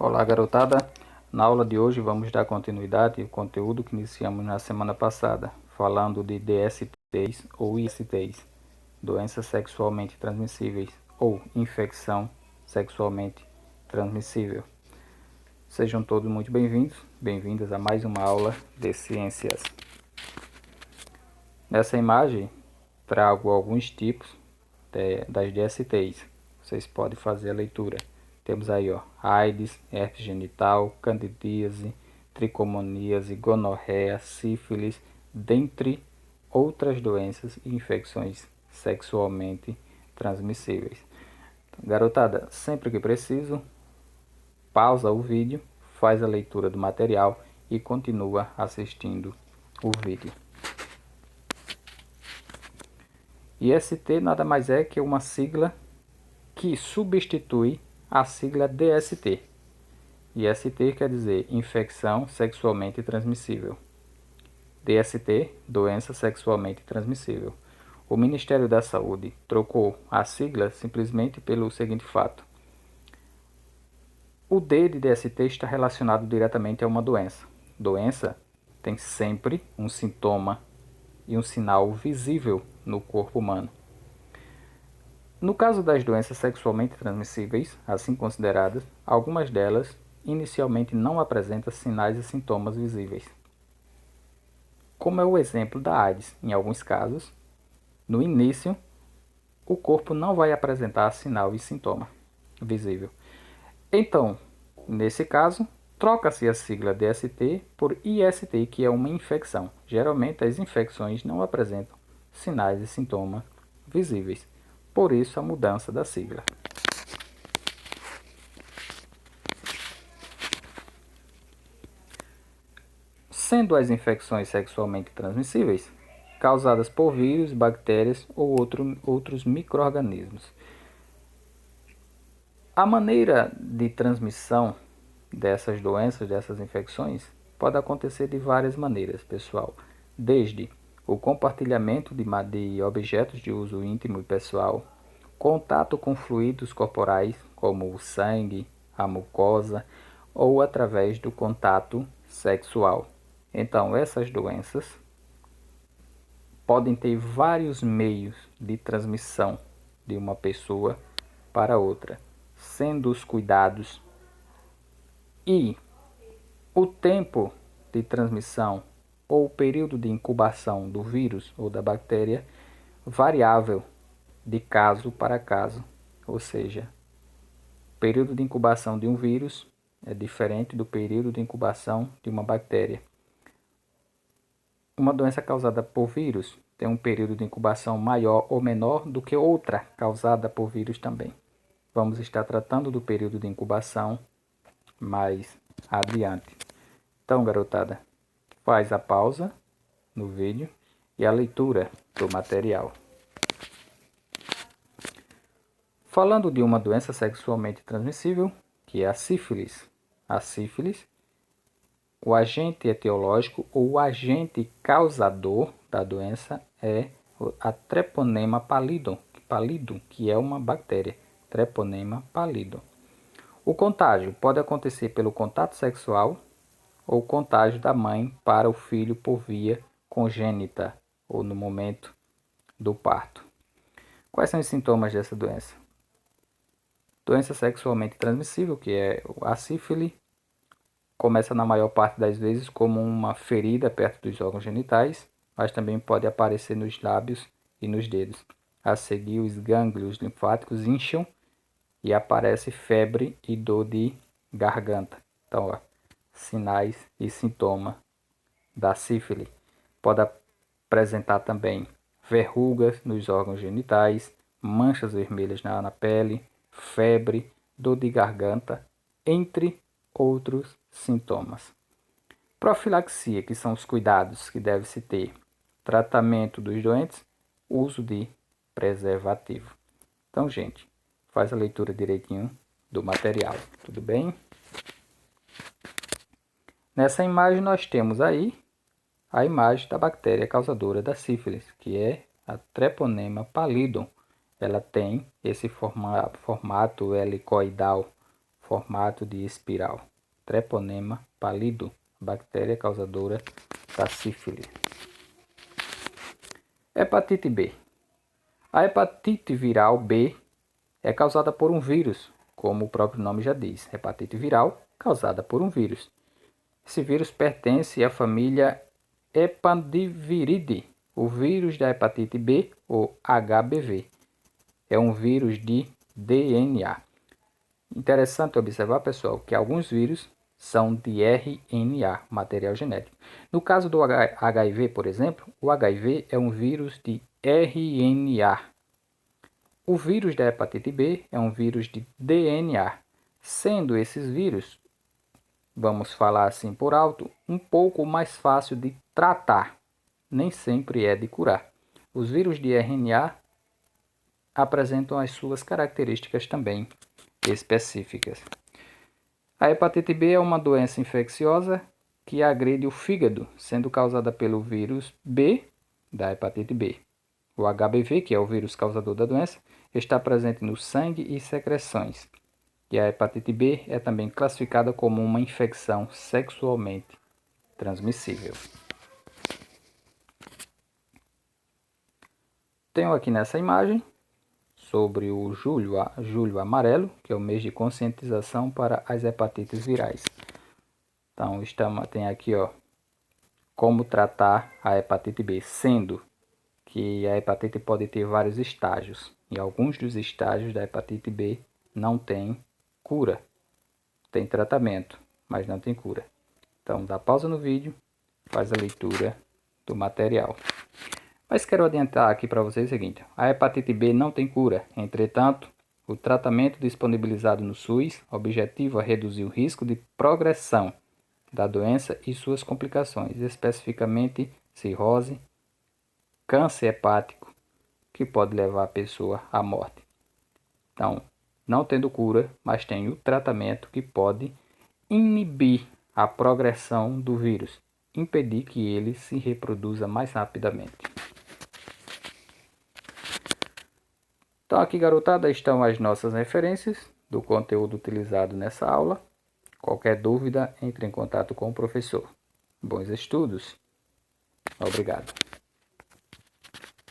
Olá, garotada! Na aula de hoje vamos dar continuidade ao conteúdo que iniciamos na semana passada, falando de DSTs ou ISTs, doenças sexualmente transmissíveis ou infecção sexualmente transmissível. Sejam todos muito bem-vindos, bem-vindas a mais uma aula de ciências. Nessa imagem trago alguns tipos das DSTs. Vocês podem fazer a leitura. Temos aí, AIDS, herpes genital, candidíase, tricomoníase, gonorreia, sífilis, dentre outras doenças e infecções sexualmente transmissíveis. Garotada, sempre que preciso, pausa o vídeo, faz a leitura do material e continua assistindo o vídeo. IST nada mais é que uma sigla que substitui a sigla DST. IST quer dizer infecção sexualmente transmissível. DST, doença sexualmente transmissível. O Ministério da Saúde trocou a sigla simplesmente pelo seguinte fato: o D de DST está relacionado diretamente a uma doença. Doença tem sempre um sintoma e um sinal visível no corpo humano. No caso das doenças sexualmente transmissíveis, assim consideradas, algumas delas inicialmente não apresentam sinais e sintomas visíveis. Como é o exemplo da AIDS, em alguns casos, no início, o corpo não vai apresentar sinal e sintoma visível. Então, nesse caso, troca-se a sigla DST por IST, que é uma infecção. Geralmente, as infecções não apresentam sinais e sintomas visíveis. Por isso, a mudança da sigla. Sendo as infecções sexualmente transmissíveis causadas por vírus, bactérias ou outros micro-organismos. A maneira de transmissão dessas doenças, dessas infecções, pode acontecer de várias maneiras, pessoal. Desde o compartilhamento de objetos de uso íntimo e pessoal, contato com fluidos corporais, como o sangue, a mucosa, ou através do contato sexual. Então, essas doenças podem ter vários meios de transmissão de uma pessoa para outra, sendo os cuidados e o tempo de transmissão ou o período de incubação do vírus ou da bactéria variável de caso para caso, ou seja, o período de incubação de um vírus é diferente do período de incubação de uma bactéria. Uma doença causada por vírus tem um período de incubação maior ou menor do que outra causada por vírus também. Vamos estar tratando do período de incubação mais adiante. Então, garotada, faz a pausa no vídeo e a leitura do material. Falando de uma doença sexualmente transmissível, que é a sífilis. A sífilis, o agente etiológico ou o agente causador da doença é a Treponema pallidum, que é uma bactéria. Treponema pallidum. O contágio pode acontecer pelo contato sexual ou contágio da mãe para o filho por via congênita ou no momento do parto. Quais são os sintomas dessa doença? Doença sexualmente transmissível, que é a sífilis, começa na maior parte das vezes como uma ferida perto dos órgãos genitais, mas também pode aparecer nos lábios e nos dedos. A seguir, os gânglios linfáticos incham e aparece febre e dor de garganta. Então, sinais e sintomas da sífilis. Pode apresentar também verrugas nos órgãos genitais, manchas vermelhas na pele, febre, dor de garganta, entre outros sintomas. Profilaxia, que são os cuidados que deve-se ter. Tratamento dos doentes, uso de preservativo. Então, gente, faz a leitura direitinho do material, tudo bem? Nessa imagem nós temos aí a imagem da bactéria causadora da sífilis, que é a Treponema pallidum. Ela tem esse formato helicoidal formato de espiral. Treponema pallidum, bactéria causadora da sífilis. Hepatite B. A hepatite viral B é causada por um vírus, como o próprio nome já diz. Hepatite viral causada por um vírus. Esse vírus pertence à família Hepandiviridae. O vírus da hepatite B, ou HBV, é um vírus de DNA. Interessante observar, pessoal, que alguns vírus são de RNA, material genético. No caso do HIV, por exemplo, o HIV é um vírus de RNA. O vírus da hepatite B é um vírus de DNA, sendo esses vírus, vamos falar assim por alto, um pouco mais fácil de tratar, nem sempre é de curar. Os vírus de RNA apresentam as suas características também específicas. A hepatite B é uma doença infecciosa que agride o fígado, sendo causada pelo vírus B da hepatite B. O HBV, que é o vírus causador da doença, está presente no sangue e secreções. E a hepatite B é também classificada como uma infecção sexualmente transmissível. Tenho aqui nessa imagem sobre o Julho Amarelo, que é o mês de conscientização para as hepatites virais. Então, tem aqui como tratar a hepatite B, sendo que a hepatite pode ter vários estágios. E alguns dos estágios da hepatite B não tem cura. Tem tratamento, mas não tem cura. Então, dá pausa no vídeo, faz a leitura do material. Mas quero adiantar aqui para vocês o seguinte: a hepatite B não tem cura. Entretanto, o tratamento disponibilizado no SUS objetiva reduzir o risco de progressão da doença e suas complicações, especificamente cirrose, câncer hepático, que pode levar a pessoa à morte. Então, não tendo cura, mas tem o tratamento que pode inibir a progressão do vírus, impedir que ele se reproduza mais rapidamente. Então aqui, garotada, estão as nossas referências do conteúdo utilizado nessa aula. Qualquer dúvida, entre em contato com o professor. Bons estudos. Obrigado.